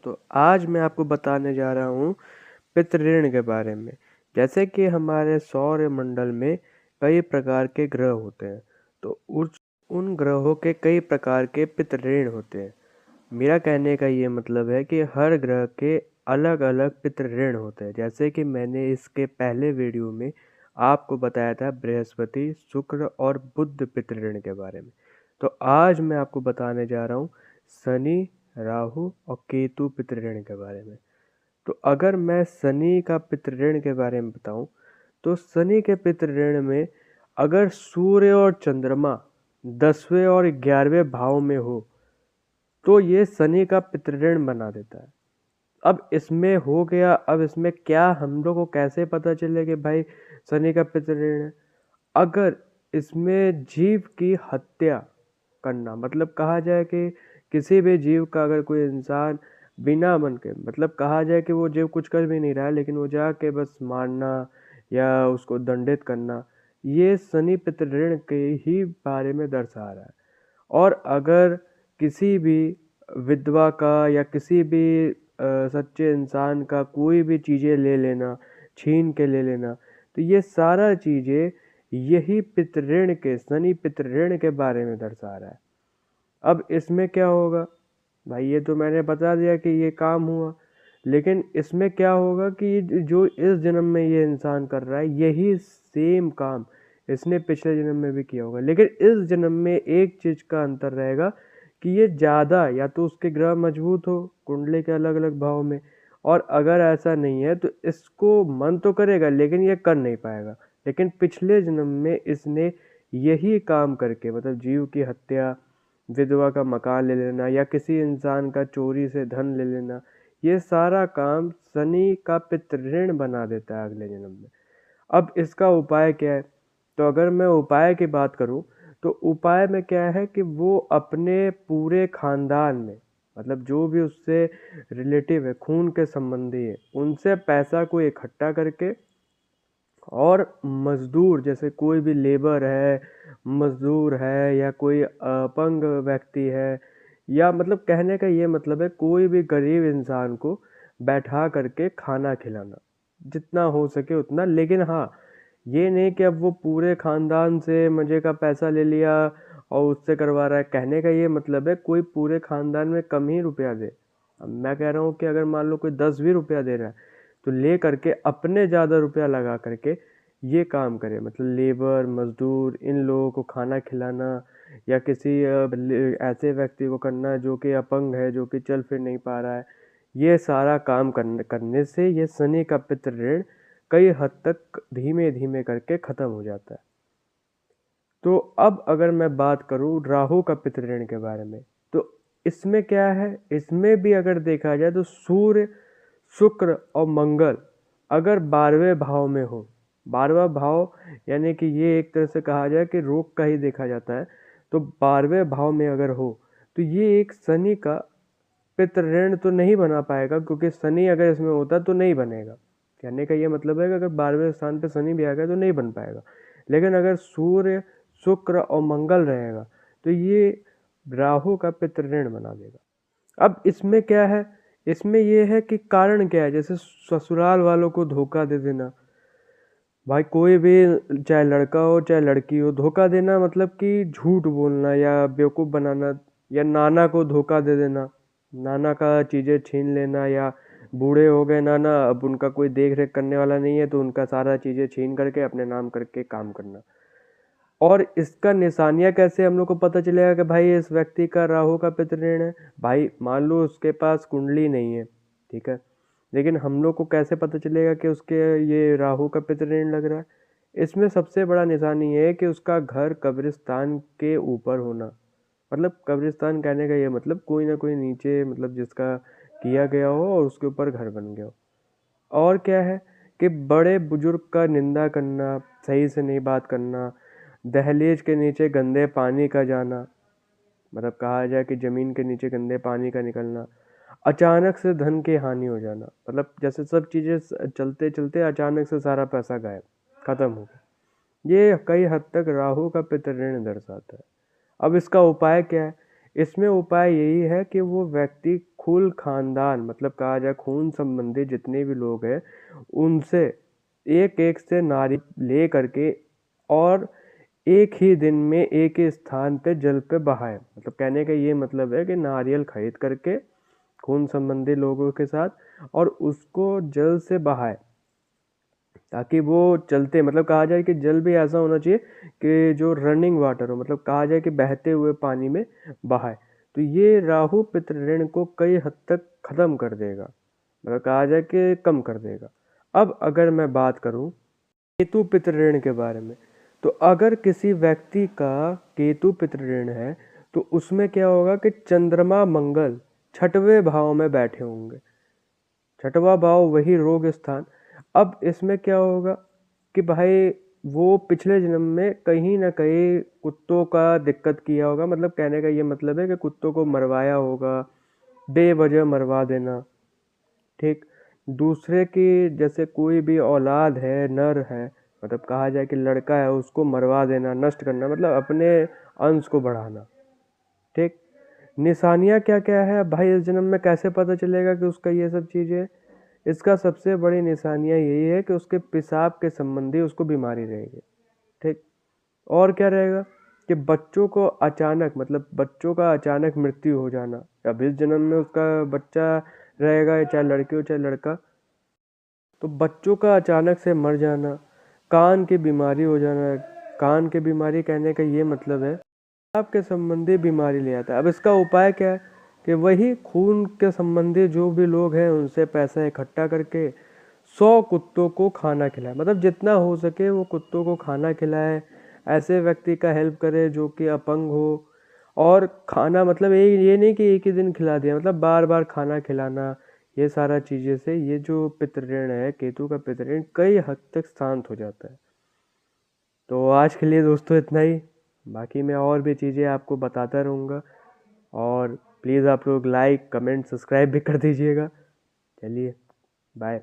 तो आज मैं आपको बताने जा रहा हूँ पितृऋण के बारे में। जैसे कि हमारे सौरमंडल में कई प्रकार के ग्रह होते हैं, तो उन ग्रहों के कई प्रकार के पितृऋण होते हैं। मेरा कहने का ये मतलब है कि हर ग्रह के अलग अलग पितृऋण होते हैं। जैसे कि मैंने इसके पहले वीडियो में आपको बताया था बृहस्पति, शुक्र और बुध पितृऋण के बारे में। तो आज मैं आपको बताने जा रहा हूँ शनि, राहु और केतु पितृऋण के बारे में। तो अगर मैं शनि का पितृऋण के बारे में बताऊं, तो शनि के पितृऋण में अगर सूर्य और चंद्रमा 10वें और 11वें भाव में हो तो ये शनि का पितृऋण बना देता है। अब इसमें हो गया, अब इसमें क्या हम लोग को कैसे पता चले कि भाई शनि का पितृऋण है? अगर इसमें जीव की हत्या करना, मतलब कहा जाए कि किसी भी जीव का अगर कोई इंसान बिना मन के, मतलब कहा जाए कि वो जीव कुछ कर भी नहीं रहा है लेकिन वो जाके बस मारना या उसको दंडित करना, ये शनि पितृऋण के ही बारे में दर्शा रहा है। और अगर किसी भी विधवा का या किसी भी सच्चे इंसान का कोई भी चीज़ें ले लेना, छीन के ले लेना, तो ये सारा चीज़ें यही पितृऋण के, शनि पितृऋण के बारे में दर्शा रहा है। अब इसमें क्या होगा भाई, ये तो मैंने बता दिया कि ये काम हुआ, लेकिन इसमें क्या होगा कि ये जो इस जन्म में ये इंसान कर रहा है यही सेम काम इसने पिछले जन्म में भी किया होगा, लेकिन इस जन्म में एक चीज़ का अंतर रहेगा कि ये ज़्यादा, या तो उसके ग्रह मजबूत हो कुंडली के अलग अलग भाव में, और अगर ऐसा नहीं है तो इसको मन तो करेगा लेकिन ये कर नहीं पाएगा। लेकिन पिछले जन्म में इसने यही काम करके, मतलब जीव की हत्या, विधवा का मकान ले लेना या किसी इंसान का चोरी से धन ले लेना, ये सारा काम शनि का पितृऋण बना देता है अगले जन्म में। अब इसका उपाय क्या है? तो अगर मैं उपाय की बात करूं, तो उपाय में क्या है कि वो अपने पूरे खानदान में, मतलब जो भी उससे रिलेटिव है, खून के संबंधी है, उनसे पैसा को इकट्ठा करके, और मजदूर, जैसे कोई भी लेबर है, मजदूर है या कोई अपंग व्यक्ति है, या मतलब कहने का ये मतलब है कोई भी गरीब इंसान को बैठा करके खाना खिलाना, जितना हो सके उतना। लेकिन हाँ, ये नहीं कि अब वो पूरे खानदान से मजे का पैसा ले लिया और उससे करवा रहा है। कहने का ये मतलब है कोई पूरे खानदान में कम ही रुपया दे। अब मैं कह रहा हूँ कि अगर मान लो कोई 10 भी रुपया दे रहा है, तो ले करके अपने ज़्यादा रुपया लगा करके ये काम करे, मतलब लेबर, मजदूर, इन लोगों को खाना खिलाना, या किसी ऐसे व्यक्ति को करना जो कि अपंग है, जो कि चल फिर नहीं पा रहा है। ये सारा काम करने से ये शनि का पितृऋण कई हद तक धीमे धीमे करके ख़त्म हो जाता है। तो अब अगर मैं बात करूं राहु का पितृऋण के बारे में, तो इसमें क्या है, इसमें भी अगर देखा जाए तो सूर्य, शुक्र और मंगल अगर 12वें भाव में हो, 12वां भाव यानी कि ये एक तरह से कहा जाए कि रोग का ही देखा जाता है, तो 12वें भाव में अगर हो तो ये एक शनि का पितृऋण तो नहीं बना पाएगा, क्योंकि शनि अगर इसमें होता तो नहीं बनेगा। कहने का ये मतलब है कि अगर 12वें स्थान पे शनि भी आ गया तो नहीं बन पाएगा। लेकिन अगर सूर्य, शुक्र और मंगल रहेगा तो ये राहु का पितृऋण बना देगा। अब इसमें क्या है, इसमें ये है कि कारण क्या है, जैसे ससुराल वालों को धोखा दे देना। भाई कोई भी, चाहे लड़का हो चाहे लड़की हो, धोखा देना मतलब कि झूठ बोलना या बेवकूफ़ बनाना, या नाना को धोखा दे देना, नाना का चीज़ें छीन लेना, या बूढ़े हो गए नाना, अब उनका कोई देख रेख करने वाला नहीं है तो उनका सारा चीज़ें छीन करके अपने नाम करके काम करना। और इसका निशानियाँ कैसे हम लोग को पता चलेगा कि भाई इस व्यक्ति का राहु का पितृऋण है? भाई मान लो उसके पास कुंडली नहीं है, ठीक है, लेकिन हम लोग को कैसे पता चलेगा कि उसके ये राहु का पितृऋण लग रहा है? इसमें सबसे बड़ा निशानी ये है कि उसका घर कब्रिस्तान के ऊपर होना। मतलब कब्रिस्तान कहने का ये मतलब कोई ना कोई नीचे, मतलब जिसका किया गया हो और उसके ऊपर घर बन गया हो। और क्या है कि बड़े बुजुर्ग का निंदा करना, सही से नहीं बात करना, दहलीज के नीचे गंदे पानी का जाना, मतलब कहा जाए कि ज़मीन के नीचे गंदे पानी का निकलना, अचानक से धन की हानि हो जाना, मतलब जैसे सब चीज़ें चलते चलते अचानक से सारा पैसा गायब, ख़त्म हो गया। ये कई हद तक राहु का पितृऋण दर्शाता है। अब इसका उपाय क्या है? इसमें उपाय यही है कि वो व्यक्ति कुल खानदान मतलब कहा जाए खून संबंधी जितने भी लोग हैं उनसे एक एक से नारी ले करके और एक ही दिन में एक ही स्थान पे जल पे बहाए। मतलब कहने का ये मतलब है कि नारियल खरीद करके खून संबंधी लोगों के साथ और उसको जल से बहाए ताकि वो चलते मतलब कहा जाए कि जल भी ऐसा होना चाहिए कि जो रनिंग वाटर हो मतलब कहा जाए कि बहते हुए पानी में बहाए। तो ये राहु पितृ ऋण को कई हद तक खत्म कर देगा मतलब कहा जाए कि कम कर देगा। अब अगर मैं बात करूं केतु पितृ ऋण के बारे में, तो अगर किसी व्यक्ति का केतु पितृ ऋण है तो उसमें क्या होगा कि चंद्रमा मंगल छठवें भाव में बैठे होंगे। छठवां भाव वही रोग स्थान। अब इसमें क्या होगा कि भाई वो पिछले जन्म में कहीं ना कहीं कुत्तों का दिक्कत किया होगा मतलब कहने का ये मतलब है कि कुत्तों को मरवाया होगा, बेवजह मरवा देना। ठीक। दूसरे की जैसे कोई भी औलाद है नर है मतलब कहा जाए कि लड़का है उसको मरवा देना, नष्ट करना मतलब अपने अंश को बढ़ाना। ठीक। निशानियाँ क्या क्या है भाई इस जन्म में कैसे पता चलेगा कि उसका ये सब चीज़ें। इसका सबसे बड़ी निशानियाँ यही है कि उसके पेशाब के संबंधी उसको बीमारी रहेगी। ठीक। और क्या रहेगा कि बच्चों को अचानक मतलब बच्चों का अचानक मृत्यु हो जाना। अब इस जन्म में उसका बच्चा रहेगा चाहे लड़की हो चाहे लड़का, तो बच्चों का अचानक से मर जाना, कान की बीमारी हो जाना। कान की बीमारी कहने का ये मतलब है आपके संबंधी बीमारी ले आता है। अब इसका उपाय क्या है कि वही खून के संबंधी जो भी लोग हैं उनसे पैसा इकट्ठा करके 100 कुत्तों को खाना खिलाए मतलब जितना हो सके वो कुत्तों को खाना खिलाए। ऐसे व्यक्ति का हेल्प करे जो कि अपंग हो। और खाना मतलब ये नहीं कि एक ही दिन खिला दिया मतलब बार बार खाना खिलाना। ये सारा चीज़ें से ये जो पितृऋण है केतु का पितृऋण कई हद तक शांत हो जाता है। तो आज के लिए दोस्तों इतना ही। बाकी मैं और भी चीज़ें आपको बताता रहूँगा और प्लीज़ आप लोग लाइक कमेंट सब्सक्राइब भी कर दीजिएगा। चलिए बाय।